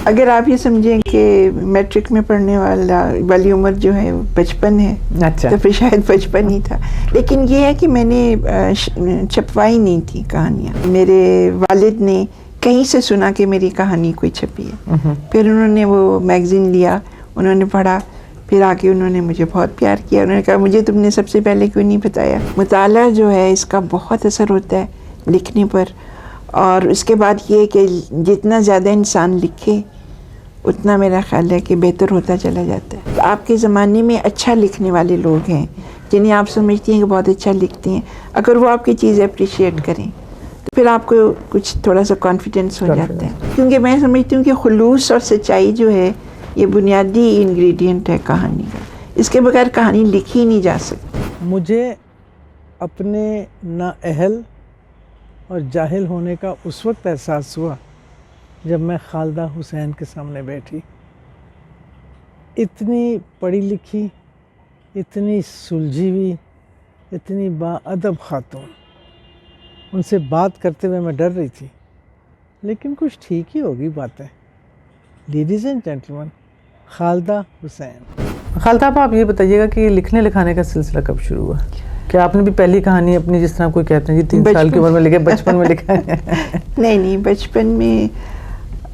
अगर आप ये समझें कि मैट्रिक में पढ़ने वाली उम्र जो है 55 है, अच्छा, तो फिर शायद 55 ही था। लेकिन ये है कि मैंने छपवाई नहीं थी कहानियाँ। मेरे वालिद ने कहीं से सुना कि मेरी कहानी कोई छपी है, फिर उन्होंने वो मैगज़ीन लिया, उन्होंने पढ़ा, फिर आके उन्होंने मुझे बहुत प्यार किया। उन्होंने कहा मुझे तुमने सबसे पहले क्यों नहीं बताया। मुताला जो है इसका बहुत असर होता है लिखने पर, और उसके बाद ये कि जितना ज़्यादा इंसान लिखे उतना मेरा ख्याल है कि बेहतर होता चला जाता है। तो आपके ज़माने में अच्छा लिखने वाले लोग हैं जिन्हें आप समझती हैं कि बहुत अच्छा लिखते हैं, अगर वो आपकी चीज़ अप्रिशिएट करें तो फिर आपको कुछ थोड़ा सा कॉन्फिडेंस हो जाता है। क्योंकि मैं समझती हूँ कि खुलूस और सच्चाई जो है ये बुनियादी इंग्रेडिएंट है कहानी का, इसके बगैर कहानी लिखी नहीं जा सकती। मुझे अपने नाअहल और जाहिल होने का उस वक्त एहसास हुआ जब मैं खालदा हुसैन के सामने बैठी। इतनी पढ़ी लिखी, इतनी सुलझी हुई, इतनी बाअदब खातून, उनसे बात करते हुए मैं डर रही थी, लेकिन कुछ ठीक ही होगी बातें। Ladies and gentleman, Khalda Hussain. Khalda, आप ये बताइएगा कि लिखने लिखाने का सिलसिला कब शुरू हुआ? क्या आपने भी पहली कहानी अपनी, जिस तरह कोई कहते हैं जी 3 साल की उम्र में लिखे, बचपन में लिखा है? नहीं, बचपन में,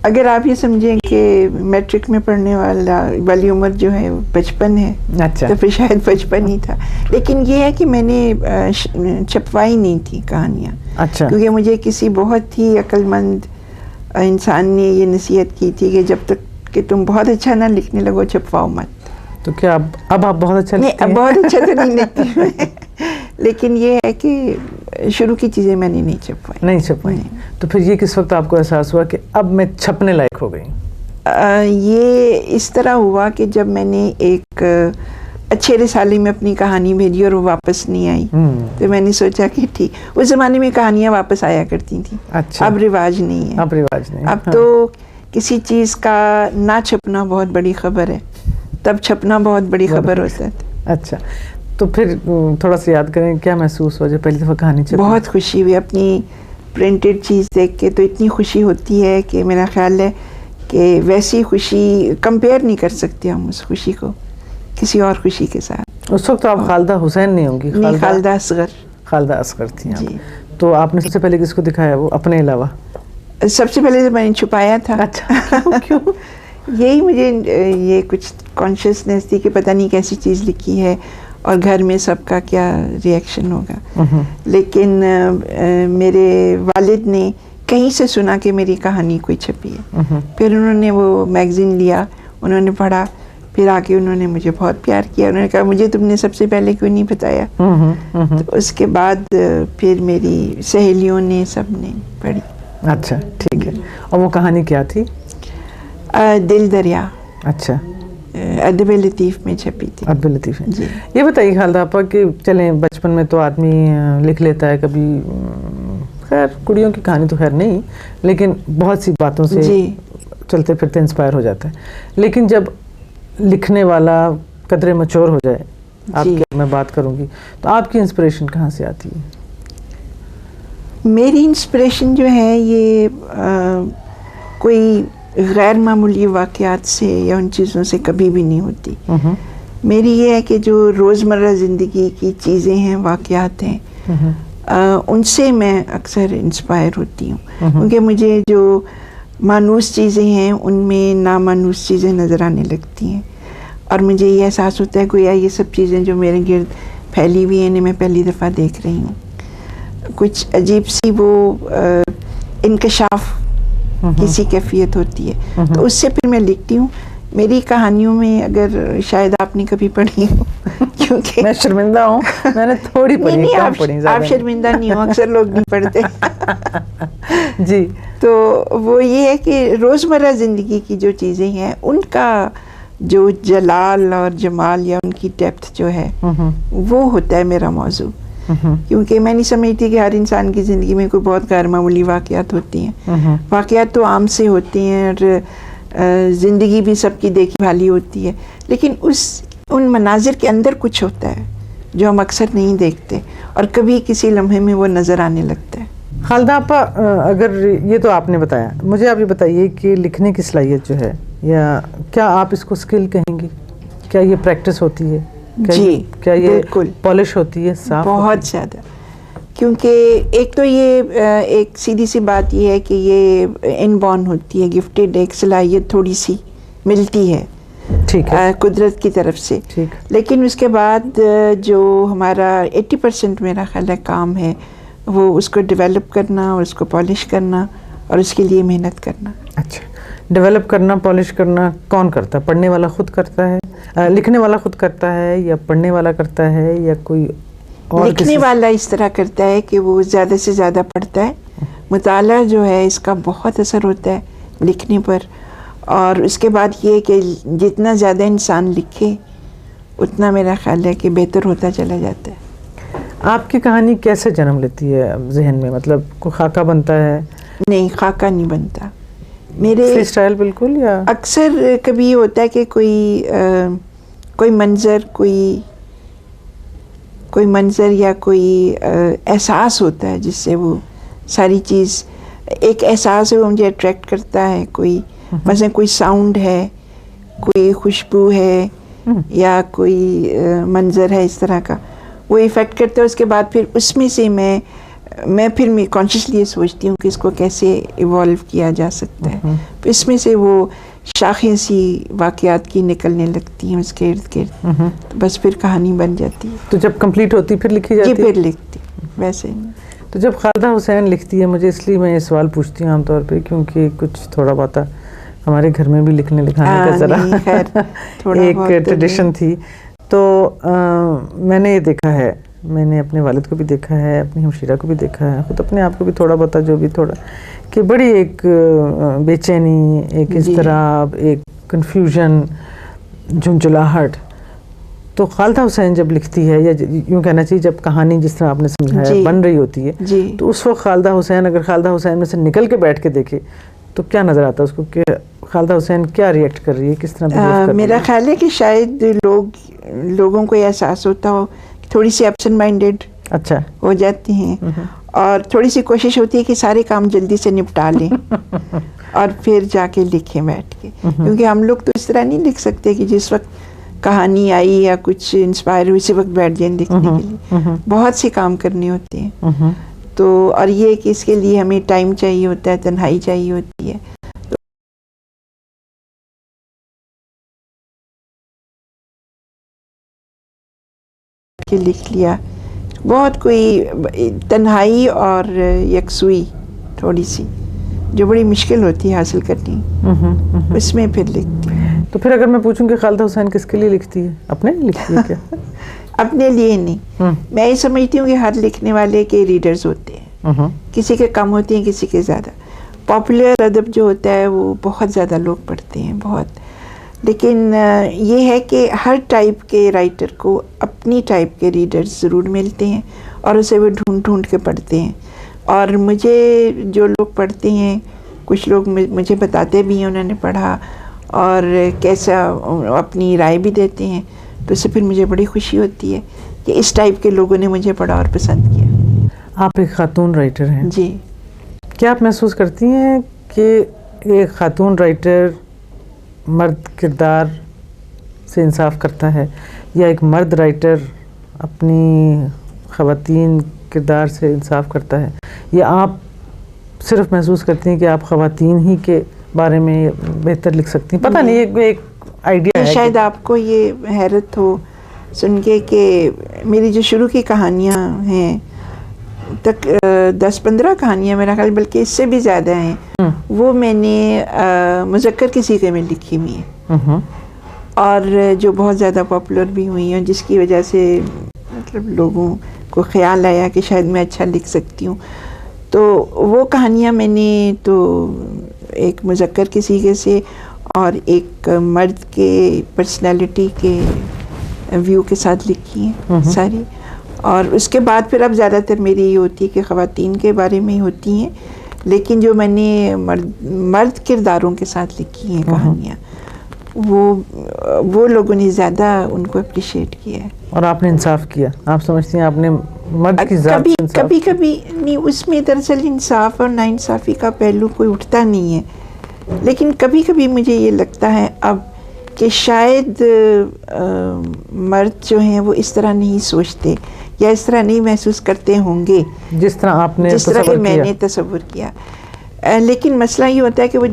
अगर आप ये समझें कि मैट्रिक में पढ़ने वाली उम्र जो है 55 है, अच्छा, तो फिर शायद 55 ही था। लेकिन ये है कि मैंने छपवाई नहीं थी कहानियाँ। अच्छा, क्योंकि मुझे किसी बहुत ही अक्लमंद इंसान ने ये नसीहत की थी कि जब तक कि तुम बहुत अच्छा ना लिखने लगो छपवाओ मत। तो क्या अब आप बहुत अच्छा लिखती हैं? नहीं, बहुत अच्छा तो नहीं लिखती मैं, लेकिन ये है कि शुरू की चीज़ें मैंने नहीं छपवाई। तो फिर ये किस वक्त आपको एहसास हुआ कि अब मैं छपने लायक हो गई? ये इस तरह हुआ कि जब मैंने एक अच्छे रिसाले में अपनी कहानी भेजी और वो वापस नहीं आई, तो मैंने सोचा कि ठीक, उस ज़माने में कहानियाँ वापस आया करती थी। अच्छा, अब रिवाज नहीं है। अब तो किसी चीज़ का ना छपना बहुत बड़ी खबर है, तब छपना बहुत बड़ी खबर होता है। अच्छा, तो फिर थोड़ा सा याद करें, क्या महसूस हुआ जब पहली दफ़ा कहानी छपी? बहुत खुशी हुई अपनी प्रिंटेड चीज़ देख के, तो इतनी खुशी होती है कि मेरा ख्याल है कि वैसी खुशी कंपेयर नहीं कर सकते हम उस खुशी को किसी और खुशी के साथ। उस वक्त तो आप खालदा हुसैन नहीं होंगी? नहीं, खालदा असगर थी आप। तो आपने सबसे पहले किसको दिखाया वो अपने अलावा? सबसे पहले तो मैंने छुपाया था। अच्छा, क्यों? यही मुझे ये कुछ कॉन्शियसनेस थी कि पता नहीं कैसी चीज़ लिखी है और घर में सबका क्या रिएक्शन होगा। लेकिन मेरे वालिद ने कहीं से सुना कि मेरी कहानी कोई छपी है, फिर उन्होंने वो मैगज़ीन लिया, उन्होंने पढ़ा, फिर आके उन्होंने मुझे बहुत प्यार किया। उन्होंने कहा मुझे तुमने सबसे पहले क्यों नहीं बताया। तो उसके बाद फिर मेरी सहेलियों ने, सब ने पढ़ी। अच्छा, ठीक है। और वो कहानी क्या थी? दिल दरिया। अच्छा, अदब लतीफ़ में छपी थी। अदब लतीफ़ में। जी। ये बताइए खालदा आपा कि चलें, बचपन में तो आदमी लिख लेता है, कभी खैर कुड़ियों की कहानी तो खैर नहीं, लेकिन बहुत सी बातों से चलते फिरते इंस्पायर हो जाता है। लेकिन जब लिखने वाला कदरे मचोर हो जाए, आपकी मैं बात करूँगी, तो आपकी इंस्पिरेशन कहाँ से आती है? मेरी इंस्पिरेशन जो है ये कोई गैर मामूली वाक़यात से या उन चीज़ों से कभी भी नहीं होती। मेरी ये है कि जो रोज़मर्रा ज़िंदगी की चीज़ें हैं, वाक़यात हैं, उनसे मैं अक्सर इंस्पायर होती हूँ। क्योंकि मुझे जो मानूस चीज़ें हैं उनमें नामानूस चीज़ें नज़र आने लगती हैं, और मुझे ये एहसास होता है गोया ये सब चीज़ें जो मेरे गिर्द फैली हुई हैं, इन्हें मैं पहली दफ़ा देख रही हूँ। कुछ अजीब सी वो इंकशाफ किसी कैफियत होती है, तो उससे फिर मैं लिखती हूँ। मेरी कहानियों में, अगर शायद आपने कभी पढ़ी हो, क्योंकि मैं शर्मिंदा हूँ, मैंने थोड़ी पढ़ी। नहीं, आप शर्मिंदा नहीं हो, अक्सर लोग नहीं पढ़ते। जी। तो वो ये है कि रोज़मर्रा ज़िंदगी की जो चीज़ें हैं उनका जो जलाल और जमाल या उनकी डेप्थ जो है वो होता है मेरा मौजू। क्योंकि मैं नहीं समझती कि हर इंसान की ज़िंदगी में कोई बहुत गैर मामूली वाक़यात होती हैं। वाक़यात तो आम से होती हैं और ज़िंदगी भी सबकी देखी भाली होती है, लेकिन उन मनाजिर के अंदर कुछ होता है जो हम अक्सर नहीं देखते और कभी किसी लम्हे में वो नज़र आने लगता है। खालदा आपा, अगर ये तो आपने बताया, मुझे आप ये बताइए कि लिखने की सलाहियत जो है, या क्या आप इसको स्किल कहेंगी? क्या ये प्रैक्टिस होती है? क्या ये बिल्कुल पॉलिश होती है, साफ बहुत ज़्यादा? क्योंकि एक तो ये एक सीधी सी बात ये है कि ये इनबॉर्न होती है, गिफ्टेड, एक सलाहियत थोड़ी सी मिलती है, ठीक है, कुदरत की तरफ से। ठीक। लेकिन उसके बाद जो हमारा 80% मेरा ख्याल है काम है, वो उसको डेवलप करना और उसको पॉलिश करना और उसके लिए मेहनत करना। अच्छा, डेवलप करना, पॉलिश करना कौन करता है? पढ़ने वाला खुद करता है, लिखने वाला खुद करता है, या पढ़ने वाला करता है, या कोई और? लिखने वाला इस तरह करता है कि वो ज़्यादा से ज़्यादा पढ़ता है। मुताला जो है इसका बहुत असर होता है लिखने पर। और उसके बाद ये कि जितना ज़्यादा इंसान लिखे उतना मेरा ख्याल है कि बेहतर होता चला जाता है। आपकी कहानी कैसे जन्म लेती है जहन में? मतलब कोई खाका बनता है? नहीं, खाका नहीं बनता मेरे। फ्री स्टाइल बिल्कुल? या अक्सर कभी होता है कि कोई मंज़र, कोई मंज़र या कोई एहसास होता है जिससे वो सारी चीज़, एक एहसास है वो मुझे अट्रैक्ट करता है। कोई मसलन कोई साउंड है, कोई खुशबू है, या कोई मंज़र है इस तरह का, वो इफ़ेक्ट करता है। उसके बाद फिर उसमें से मैं फिर कॉन्शियसली ये सोचती हूँ कि इसको कैसे इवॉल्व किया जा सकता है। फिर इसमें से वो शाखें सी वाक़यात की निकलने लगती हैं उसके इर्द गिर्द, तो बस फिर कहानी बन जाती है। तो जब कंप्लीट होती फिर लिखी जाती है? जी, फिर लिखती, वैसे नहीं। तो जब खालदा हुसैन लिखती है, मुझे इसलिए मैं ये सवाल पूछती हूँ आमतौर पे, क्योंकि कुछ थोड़ा बहुत हमारे घर में भी लिखने लिखाने का ज़रा एक ट्रेडिशन थी। तो मैंने ये देखा है, मैंने अपने वालिद को भी देखा है, अपनी हमशीरा को भी देखा है, खुद अपने आप को भी थोड़ा बहुत जो भी थोड़ा, कि बड़ी एक बेचैनी, एक इस तरह एक कन्फ्यूजन, झुंझुलाहट। तो खालदा हुसैन जब लिखती है, या यूँ कहना चाहिए जब कहानी जिस तरह आपने समझाया बन रही होती है, तो उस वक्त खालदा हुसैन, अगर खालदा हुसैन में से निकल के बैठ के देखे तो क्या नज़र आता है उसको कि खालदा हुसैन क्या रिएक्ट कर रही है, किस तरह बिहेव कर रही है? मेरा ख्याल है कि शायद लोगों को एहसास होता हो, थोड़ी सी एब्सेंट माइंडेड अच्छा हो जाती हैं, और थोड़ी सी कोशिश होती है कि सारे काम जल्दी से निपटा लें और फिर जाके लिखें बैठ के। क्योंकि हम लोग तो इस तरह नहीं लिख सकते कि जिस वक्त कहानी आई या कुछ इंस्पायर हुई उसी वक्त बैठ जाए लिखने के लिए। बहुत से काम करने होते हैं। तो और ये कि इसके लिए हमें टाइम चाहिए होता है, तन्हाई चाहिए होती है। तो लिख लिया, बहुत कोई तन्हाई और यकसुई थोड़ी सी जो बड़ी मुश्किल होती है हासिल करनी, उसमें फिर लिखती। तो फिर अगर मैं पूछूं कि खालदा हुसैन किसके लिए लिखती है? अपने लिए लिखती है क्या? अपने लिए नहीं। मैं ये समझती हूँ कि हर लिखने वाले के रीडर्स होते हैं, किसी के कम होते हैं, किसी के ज़्यादा। पॉपुलर अदब जो होता है वो बहुत ज़्यादा लोग पढ़ते हैं, बहुत। लेकिन ये है कि हर टाइप के राइटर को अपनी टाइप के रीडर्स ज़रूर मिलते हैं और उसे वो ढूंढ ढूंढ के पढ़ते हैं। और मुझे जो लोग पढ़ते हैं, कुछ लोग मुझे बताते भी हैं उन्होंने पढ़ा और कैसा अपनी राय भी देते हैं, तो इससे फिर मुझे बड़ी खुशी होती है कि इस टाइप के लोगों ने मुझे पढ़ा और पसंद किया। आप एक खातून राइटर हैं जी। क्या आप महसूस करती हैं कि एक खातून राइटर मर्द किरदार से इंसाफ करता है, या एक मर्द राइटर अपनी ख़वातीन किरदार से इंसाफ करता है, या आप सिर्फ महसूस करती हैं कि आप ख़वातीन ही के बारे में बेहतर लिख सकती हैं? पता नहीं, एक आइडिया है। शायद आपको ये हैरत हो सुन के कि मेरी जो शुरू की कहानियाँ हैं, तक 10-15 कहानियाँ मेरा ख्याल, बल्कि इससे भी ज़्यादा हैं, वो मैंने मुज़क्कर के सीगे में लिखी हुई हैं, और जो बहुत ज़्यादा पॉपुलर भी हुई हैं, जिसकी वजह से मतलब लोगों को ख़्याल आया कि शायद मैं अच्छा लिख सकती हूँ। तो वो कहानियाँ मैंने तो एक मुज़क्कर के सीगे से और एक मर्द के पर्सनालिटी के व्यू के साथ लिखी हैं सारी। और उसके बाद फिर अब ज़्यादातर मेरी ये होती है कि ख़वातीन के बारे में ही होती हैं, लेकिन जो मैंने मर्द किरदारों के साथ लिखी हैं कहानियाँ, वो लोगों ने ज़्यादा उनको अप्रिशिएट किया है। और आपने इंसाफ किया, आप समझती हैं आपने मर्द की जात से इंसाफ? कभी कभी नहीं, उसमें दरअसल इंसाफ और नाइंसाफ़ी का पहलू कोई उठता नहीं है, लेकिन कभी कभी मुझे ये लगता है अब कि शायद मर्द जो हैं वो इस तरह नहीं सोचते या इस तरह नहीं महसूस करते होंगे जिस तरह आपने जिस तरह कि मैंने तसव्वुर किया। लेकिन मसला ये होता है कि वो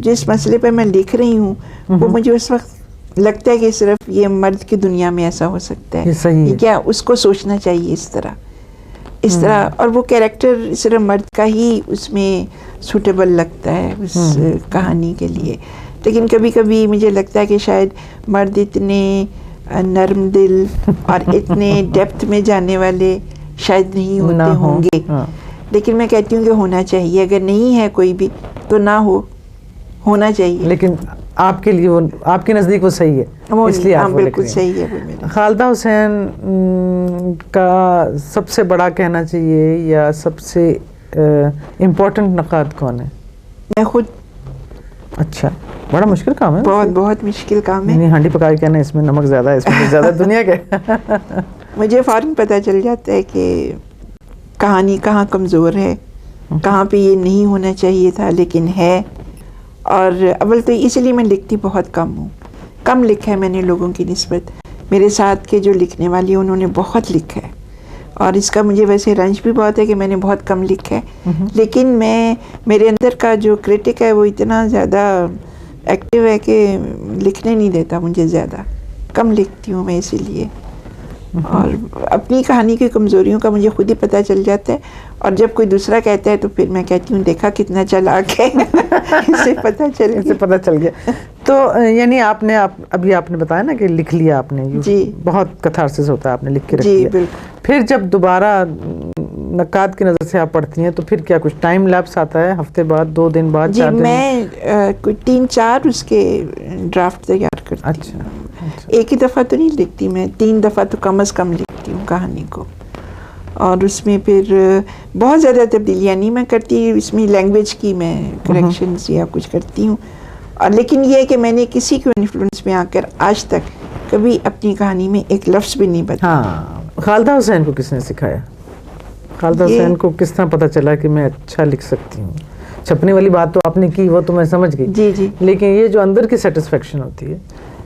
जिस मसले पर मैं लिख रही हूँ वो मुझे उस वक्त लगता है कि सिर्फ ये मर्द की दुनिया में ऐसा हो सकता है, ये सही है। क्या उसको सोचना चाहिए इस तरह, और वो कैरेक्टर सिर्फ मर्द का ही उसमें सूटेबल लगता है उस कहानी के लिए। लेकिन कभी कभी मुझे लगता है कि शायद मर्द इतने नरम दिल और इतने डेप्थ में जाने वाले शायद नहीं होते होंगे। लेकिन मैं कहती हूँ कि होना चाहिए, अगर नहीं है कोई भी तो ना होना चाहिए। लेकिन आपके लिए वो, आपके नज़दीक वो सही है, इसलिए आप बिल्कुल सही है। वो मेरा खालिदा हुसैन का सबसे बड़ा कहना चाहिए या सबसे इम्पोर्टेंट नक़ाद कौन है? मैं खुद। अच्छा, बड़ा मुश्किल काम है। बहुत मुश्किल काम है। नहीं, हांडी पका के कहना इसमें नमक ज़्यादा है, इसमें ज़्यादा दुनिया के मुझे फ़ौरन पता चल जाता है कि कहानी कहाँ कमज़ोर है, कहाँ पे ये नहीं होना चाहिए था लेकिन है। और अव्वल तो इसलिए मैं लिखती बहुत कम हूँ, कम लिखा है मैंने लोगों की निस्बत। मेरे साथ के जो लिखने वाले हैं उन्होंने बहुत लिखा है और इसका मुझे वैसे रंज भी बहुत है कि मैंने बहुत कम लिखा है। लेकिन मेरे अंदर का जो क्रिटिक है वो इतना ज़्यादा एक्टिव है कि लिखने नहीं देता मुझे, ज़्यादा कम लिखती हूँ मैं इसीलिए। और अपनी कहानी की कमज़ोरियों का मुझे खुद ही पता चल जाता है, और जब कोई दूसरा कहता है तो फिर मैं कहती हूँ देखा कितना चालाक है इससे पता चल गया। तो यानी अभी आपने बताया ना कि लिख लिया आपने, जी, बहुत कथारसिस होता है, आपने लिख के रख दिया। बिल्कुल। फिर जब दोबारा नक्काद की नज़र से आप पढ़ती हैं तो फिर क्या कुछ टाइम लैप्स आता है, हफ्ते बाद, 2 दिन बाद, 4 दिन? मैं कोई 3-4 उसके ड्राफ्ट तैयार करती हूँ। अच्छा। एक ही दफ़ा तो नहीं लिखती मैं, 3 दफ़ा तो कम से कम लिखती हूँ कहानी को। और उसमें फिर बहुत ज़्यादा तब्दीलियाँ नहीं मैं करती, इसमें लैंग्वेज की मैं करेक्शंस या कुछ करती हूँ। और लेकिन ये है कि मैंने किसी के इन्फ्लुएंस में आकर आज तक कभी अपनी कहानी में एक लफ्ज़ भी नहीं बताया। हाँ, खालिदा हुसैन को किसने सिखाया? खालिदा हुसैन को किस तरह पता चला कि मैं अच्छा लिख सकती हूँ? छपने वाली बात तो आपने की, वो तो मैं समझ गई। जी। लेकिन ये जो अंदर की सेटिस्फेक्शन होती है,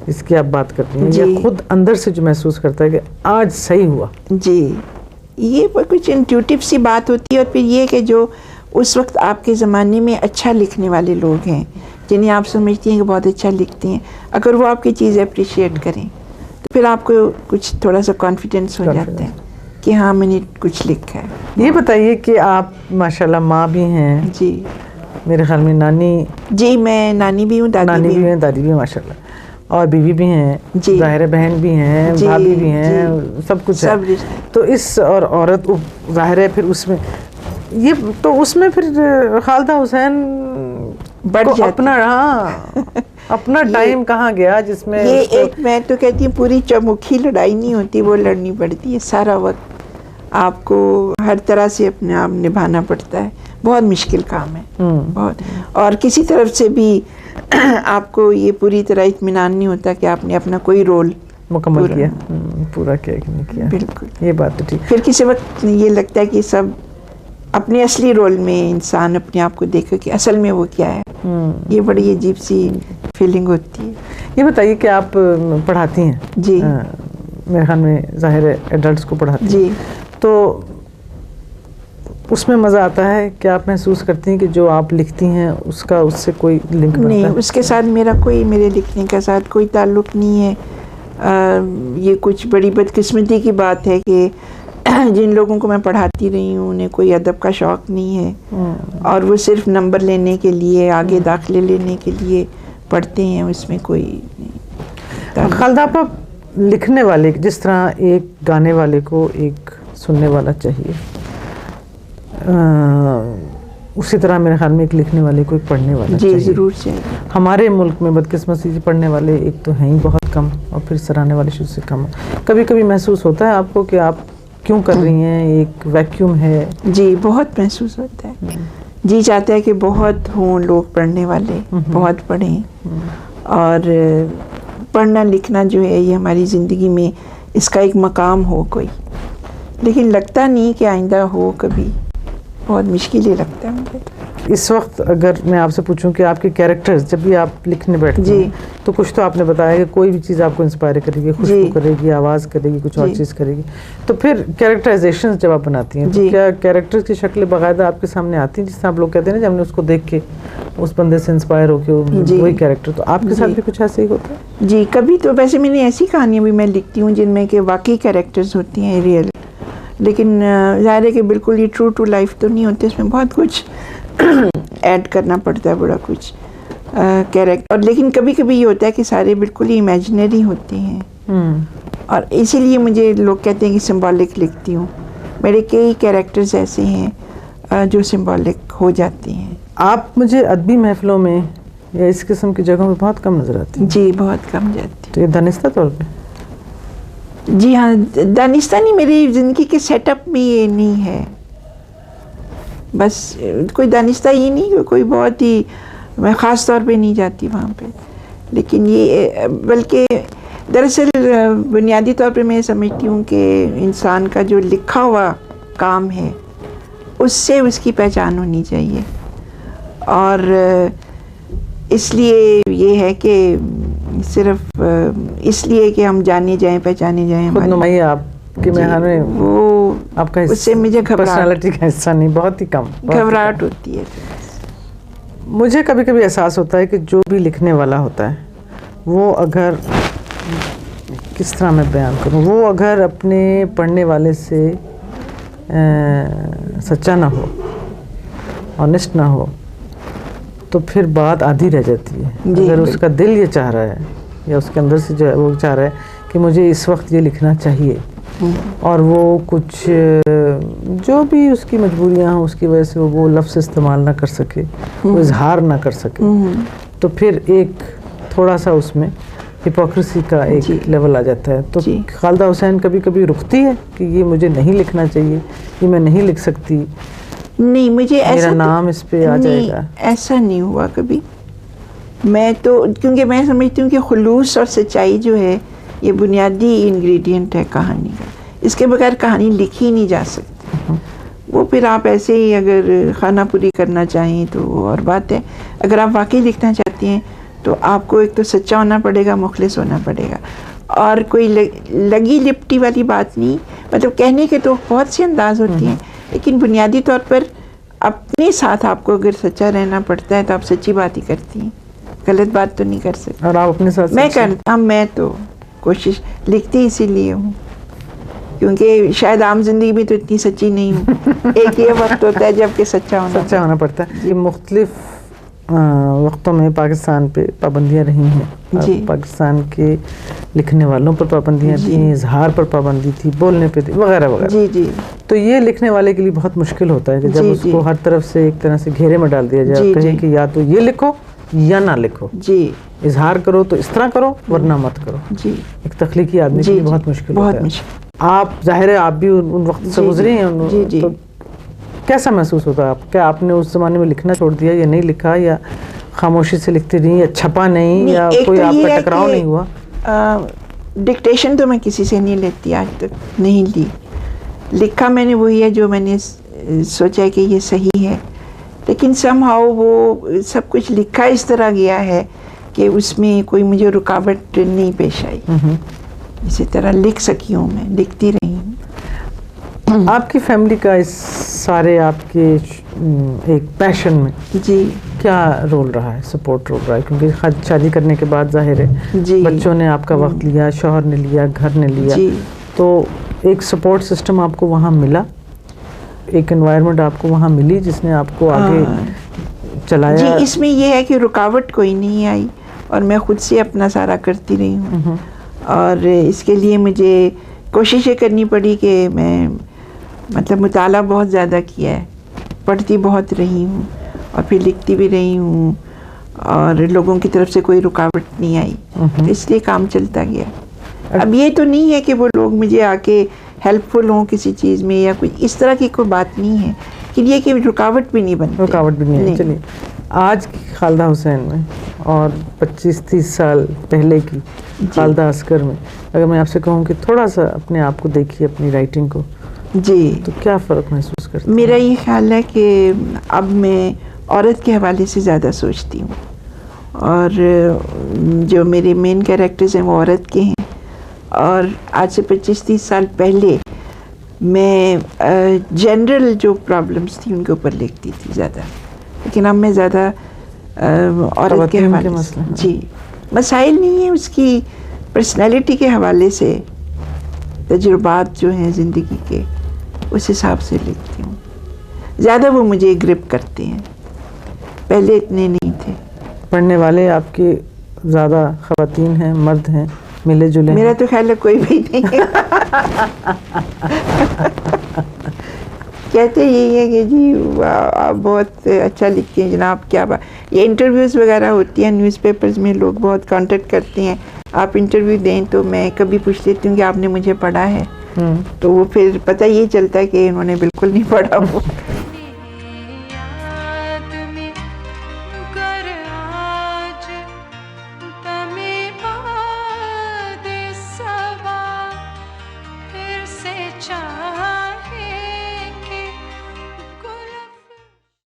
इसकी आप बात करती हैं, ये खुद अंदर से जो महसूस करता है कि आज सही हुआ। जी, ये कुछ इंट्यूटिव सी बात होती है। और फिर ये कि जो उस वक्त आपके ज़माने में अच्छा लिखने वाले लोग हैं, जिन्हें आप समझती हैं कि बहुत अच्छा लिखते हैं, अगर वो आपकी चीज़ अप्रिशिएट करें तो फिर आपको कुछ थोड़ा सा कॉन्फिडेंस हो जाता है कि हाँ मैंने कुछ लिखा है। ये बताइए कि आप माशाल्लाह माँ भी हैं। जी। मेरे ख्याल में नानी। जी, मैं नानी भी हूँ, दादी भी हैं, दादी भी हैं माशाल्लाह, और बीवी भी हैं, ज़ाहिर बहन भी हैं, भाभी भी हैं, सब कुछ है। तो इस और औरत ज़ाहिर है फिर उसमें ये तो उसमें फिर खालिदा हुसैन अपना टाइम कहाँ गया जिसमें ये एक, मैं तो कहती हूँ पूरी चौमुखी लड़ाई नहीं होती, वो लड़नी पड़ती है। सारा वक्त आपको हर तरह से अपने आप निभाना पड़ता है, बहुत मुश्किल काम है बहुत। और किसी तरफ से भी आपको ये पूरी तरह इत्मीनान नहीं होता कि आपने अपना कोई रोल मुकम्मल किया, पूरा किया कि नहीं किया। बिल्कुल, ये बात तो ठीक। फिर किसी वक्त ये लगता है कि सब अपने असली रोल में इंसान अपने आप को देखे कि असल में वो क्या है। ये बड़ी अजीब सी फीलिंग होती है। ये बताइए कि आप पढ़ाती हैं? जी। मेरे ख्याल में ज़ाहिर है एडल्ट्स को पढ़ाती हैं। जी। तो उसमें मज़ा आता है कि आप महसूस करती हैं कि जो आप लिखती हैं उसका उससे कोई लिंक बनता है? नहीं, उसके साथ मेरे लिखने के साथ कोई ताल्लुक़ नहीं है। ये कुछ बड़ी बदकिस्मती की बात है कि जिन लोगों को मैं पढ़ाती रही हूँ उन्हें कोई अदब का शौक़ नहीं है और वो सिर्फ नंबर लेने के लिए, आगे दाखिले लेने के लिए पढ़ते हैं, उसमें कोई नहीं। खालिदा आप लिखने वाले, जिस तरह एक गाने वाले को एक सुनने वाला चाहिए, उसी तरह मेरे ख्याल में एक लिखने वाले को एक पढ़ने वाला चाहिए। ज़रूर चाहिए। हमारे मुल्क में बदकिस्मती से पढ़ने वाले एक तो हैं ही बहुत कम, और फिर सराहने वाले शुरू से कम। कभी कभी महसूस होता है आपको कि आप क्यों कर रही हैं, एक वैक्यूम है? जी, बहुत महसूस होता है। जी चाहता है कि बहुत हों लोग पढ़ने वाले, बहुत पढ़ें, और पढ़ना लिखना जो है ये हमारी ज़िंदगी में इसका एक मकाम हो कोई, लेकिन लगता नहीं कि आइंदा हो कभी, बहुत मुश्किल ही लगता है मुझे। इस वक्त अगर मैं आपसे पूछूं कि आपके कैरेक्टर्स जब भी आप लिखने बैठते हैं तो कुछ तो आपने बताया कि कोई भी चीज़ आपको इंस्पायर करेगी, खुशबू करेगी, आवाज़ करेगी, कुछ और चीज़ करेगी, तो फिर कैरेक्टराइजेशन जब आप बनाती हैं तो क्या कैरेक्टर्स की शक्ल बाकायदा आपके सामने आती है, जिससे आप लोग कहते हैं ना जब हमने उसको देख के उस बंदे से इंस्पायर होकर वही कैरेक्टर, तो आपके साथ भी कुछ ऐसे ही होता है? जी, कभी तो वैसे मैंने ऐसी कहानियाँ भी मैं लिखती हूँ जिनमें कि वाकई कैरेक्टर्स होती हैं रियल, लेकिन ज़ाहिर है कि बिल्कुल ये ट्रू टू लाइफ तो नहीं होते, इसमें बहुत कुछ ऐड करना पड़ता है, बड़ा कुछ कैरेक्टर। और लेकिन कभी कभी ये होता है कि सारे बिल्कुल ही इमेजिनरी होते हैं, और इसीलिए मुझे लोग कहते हैं कि सिंबॉलिक लिखती हूँ। मेरे कई कैरेक्टर्स ऐसे हैं जो सिंबॉलिक हो जाते हैं। आप मुझे अदबी महफिलों में या इस किस्म की जगहों में बहुत कम नज़र आती हैं। जी, बहुत कम जाती। तो ये दानिस्ता तौर पे? जी हाँ, दानिस्ता नहीं, मेरी ज़िंदगी के सेटअप में ये नहीं है। बस कोई दानिस्ता ही नहीं, कोई बहुत ही मैं ख़ास तौर पे नहीं जाती वहाँ पे, लेकिन ये बल्कि दरअसल बुनियादी तौर पे मैं समझती हूँ कि इंसान का जो लिखा हुआ काम है उससे उसकी पहचान होनी चाहिए, और इसलिए ये है कि सिर्फ इसलिए कि हम जाने जाएं, पहचाने जाएं, खुदनुमाई आपके मेहमान में वो आपका उससे मुझे पर्सनालिटी का हिस्सा नहीं, बहुत ही कम घबराहट होती है। मुझे कभी कभी एहसास होता है कि जो भी लिखने वाला होता है वो अगर, किस तरह मैं बयान करूँ, वो अगर अपने पढ़ने वाले से सच्चा ना हो, ऑनेस्ट ना हो, तो फिर बात आधी रह जाती है। अगर उसका दिल ये चाह रहा है या उसके अंदर से जो है वो चाह रहा है कि मुझे इस वक्त ये लिखना चाहिए, और वो कुछ जो भी उसकी मजबूरियां हैं उसकी वजह से वो लफ्ज़ इस्तेमाल ना कर सके, वो इजहार ना कर सके, तो फिर एक थोड़ा सा उसमें हिपोक्रेसी का एक लेवल आ जाता है। तो खालिदा हुसैन कभी कभी रुकती है कि ये मुझे नहीं लिखना चाहिए, ये मैं नहीं लिख सकती, नहीं मुझे मेरा नाम इस पे आ जाएगा, ऐसा नहीं हुआ कभी। मैं तो क्योंकि मैं समझती हूँ कि खुलूस और सच्चाई जो है ये बुनियादी इंग्रेडिएंट है कहानी का, इसके बगैर कहानी लिखी नहीं जा सकती। वो फिर आप ऐसे ही अगर खाना पूरी करना चाहें तो और बात है, अगर आप वाकई लिखना चाहती हैं तो आपको एक तो सच्चा होना पड़ेगा, मुखलिस होना पड़ेगा, और कोई लगी लिपटी वाली बात नहीं। मतलब कहने के तो बहुत से अंदाज होती हैं, लेकिन बुनियादी तौर पर अपने साथ आपको अगर सच्चा रहना पड़ता है तो आप सच्ची बात ही करती हैं, गलत बात तो नहीं कर सकते। और आप अपने साथ मैं तो कोशिश लिखती इसीलिए हूँ क्योंकि शायद आम जिंदगी में तो इतनी सच्ची नहीं हूँ। एक ये वक्त होता है जबकि सच्चा होना पड़ता है। ये मुख्तलिफ वक्तों में पाकिस्तान पे पाबंदियाँ रही हैं, पाकिस्तान के लिखने वालों पर पाबंदियाँ थी, इजहार पर पाबंदी थी, बोलने पे थी, वगैरह वगैरह। जी जी। तो ये लिखने वाले के लिए बहुत मुश्किल होता है कि जब उसको हर तरफ से एक तरह से घेरे में डाल दिया जाए, कहे कि या तो ये लिखो या ना लिखो, जी इजहार करो तो इस तरह करो वरना मत करो। जी एक तख्लीकी आदमी के लिए बहुत मुश्किल होता है। आप जाहिर है आप भी उन वक्त से गुजरे हैं, तो कैसा महसूस होता है आप? क्या आपने उस ज़माने में लिखना छोड़ दिया या नहीं लिखा, या खामोशी से लिखती रही, या छपा नहीं, या कोई आपका टकराव नहीं हुआ? डिक्टेशन तो मैं किसी से नहीं लेती, आज तक नहीं ली। लिखा मैंने वही है जो मैंने सोचा कि ये सही है, लेकिन समहाउ वो सब कुछ लिखा इस तरह गया है कि उसमें कोई मुझे रुकावट नहीं पेश आई। इसी तरह लिख सकी हूँ, मैं लिखती रही हूँ। आपकी फैमिली का इस सारे आपके एक पैशन में जी क्या रोल रहा है, सपोर्ट रोल रहा है? क्योंकि शादी करने के बाद जाहिर है बच्चों ने आपका वक्त लिया, शौहर ने लिया, घर ने लिया, तो एक सपोर्ट सिस्टम आपको वहाँ मिला, एक एनवायरनमेंट आपको वहाँ मिली जिसने आपको आगे चलाया? जी इसमें यह है कि रुकावट कोई नहीं आई और मैं खुद से अपना सारा करती रही हूँ, और इसके लिए मुझे कोशिश ये करनी पड़ी कि मैं मतलब मुताला बहुत ज़्यादा किया है, पढ़ती बहुत रही हूँ और फिर लिखती भी रही हूँ, और लोगों की तरफ से कोई रुकावट नहीं आई, तो इसलिए काम चलता गया। अब ये तो नहीं है कि वो लोग मुझे आके हेल्पफुल हों किसी चीज़ में या कोई इस तरह की कोई बात नहीं है, कि ये कि रुकावट भी नहीं बनती। रुकावट भी नहीं है। चलिए आज की खालिदा हुसैन में और 25-30 साल पहले की खालदा असगर में, अगर मैं आपसे कहूँ कि थोड़ा सा अपने आप को देखिए, अपनी राइटिंग को, जी, तो क्या फ़र्क महसूस करते हैं? मेरा ये ख्याल है कि अब मैं औरत के हवाले से ज़्यादा सोचती हूँ, और जो मेरे मेन कैरेक्टर्स हैं वो औरत के हैं। और आज से 25-30 साल पहले मैं जनरल जो प्रॉब्लम्स थी उनके ऊपर लिखती थी ज़्यादा, लेकिन अब मैं ज़्यादा औरत के हवाले से, जी, मसाइल नहीं है, उसकी पर्सनैलिटी के हवाले से, तजुर्बात जो हैं ज़िंदगी के, उस हिसाब से लिखती हूँ। ज़्यादा वो मुझे ग्रिप करते हैं, पहले इतने नहीं थे। पढ़ने वाले आपके ज़्यादा ख़वातीन हैं, मर्द हैं, मिले जुले? मेरा तो ख्याल है कोई भी नहीं है। कहते यही है कि जी आप बहुत अच्छा लिखती हैं जनाब, क्या बात। ये इंटरव्यूज़ वगैरह होती हैं न्यूज़पेपर्स में, लोग बहुत कांटेक्ट करते हैं, आप इंटरव्यू दें, तो मैं कभी पूछ लेती हूँ कि आपने मुझे पढ़ा है, तो वो फिर पता ये चलता है कि उन्होंने बिल्कुल नहीं पढ़ा वो।